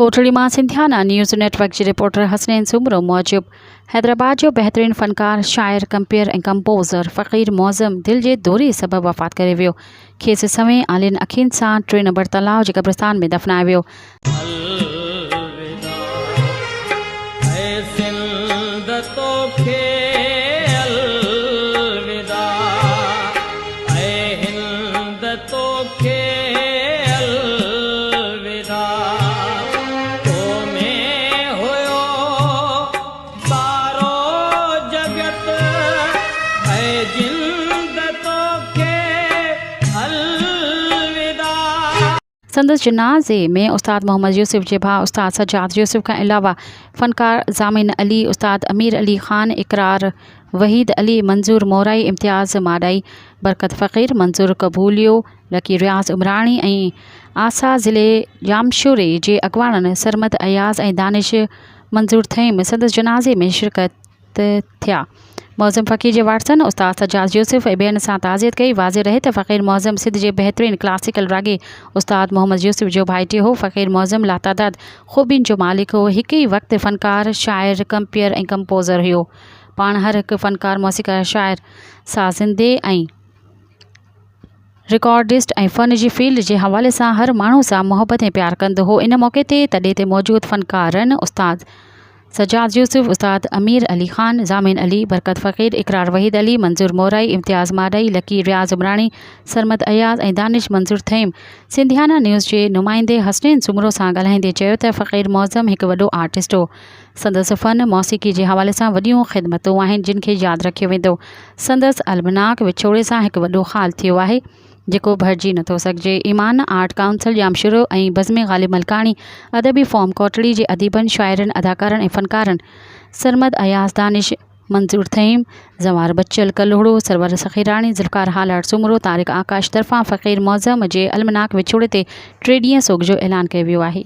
कोटड़ी मां सिंधियाना news network के reporter Hasnain Soomro मूजिब हैदराबाद जो बेहतरीन फनकार शायर कंपेयर ऐं कंपोज़र फ़क़ीर मौज़म दिल जे दौरे सबब वफ़ात करे वियो। खेसि सवें आलिन अखियुनि सां 3 नंबर तलाउ जे क़ब्रिस्तान में दफ़नायो वियो। संदस जनाज़े में उस्ताद मोहम्मद यूसुफ के भाउ उस्ताद सज्जाद यूसुफ के अलावा फ़नकार ज़ामिन अली, उस्ताद अमीर अली ख़ान, इकरार वहीद अली, मंजूर मोराई, इम्तियाज़ माडाई, बरकत फ़क़ीर, मंजूर कबूलियो, लकी रियाज़ उमराणी ऐं आसा ज़िले जामशोरे जे अॻवाननि सरमद अयाज़ ऐं दानिश मंजूर थईम संदस जनाज़े में शिरकत थिया। मौज़म फ़क़ीर जे वारसनि उस्ताद सज्जाद यूसुफ ऐं ॿियनि सां ताज़ियत कई। वाज़े रहे त फ़क़ीर मौज़म सिंध जे बहितरीन क्लासिकल रागे उस्ताद मोहम्मद यूसुफ जो भाइटियो हो। फ़क़ीर मौज़म लातादाद ख़ूबियुनि जो मालिक हो। हिक ई वक़्तु फ़नकार, शाइर, कंपेयर ऐं कंपोज़र हुयो। पाण हर हिकु फ़नकार, मौसीक़ार, शाइर, साज़िंदे ऐं रिकॉर्डिस्ट ऐं फ़न जी फील्ड जे हवाले सां हर माण्हू सां मुहबत ऐं प्यार कंदो हो। इन मौक़े ते तॾे ते मौजूद फ़नकारनि उस्ताद सज्जाद यूसुफ, उस्ताद अमीर अली ख़ान, ज़ामिन अली, बरकत फ़क़ीर, इकरार वहीद अली, मंजूर मोराई, इम्तियाज़ माडाई, लकी रियाज़ उमराणी, सरमद अयाज़ ऐं दानिश मंजूर थईम सिंधियाना न्यूज़ जे नुमाइंदे हसनैन सुमरो सां ॻाल्हाईंदे चयो त फ़क़ीर मौज़म हिकु वॾो आर्टिस्ट हो। संदसि फ़न मौसीक़ी जे हवाले सां वॾियूं ख़िदमतूं आहिनि जिन खे यादि रखियो वेंदो। संदसि अलमनाक विछोड़े सां हिकु वॾो हाल थियो आहे जेको भरिजी नथो सघिजे। ईमान आर्ट काउंसिल जामशोरो ऐं बज़्म ग़ालिब मलकाणी अदबी फॉर्म कोटड़ी जे अदीबनि, शाइरनि, अदाकारनि ऐं फ़नकारनि सरमद अयाज़, दानिश मंजूर थईम, ज़वार बच्चल कल्होड़ो, सरवर सखीराणी, ज़ुल्फ़कार हालाट सुमरो, तारिक आकाश तरफ़ां फ़क़ीर मौज़म जे अलमनाक विछोड़े ते 3 ॾींहं सोग जो ऐलान कयो वियो आहे।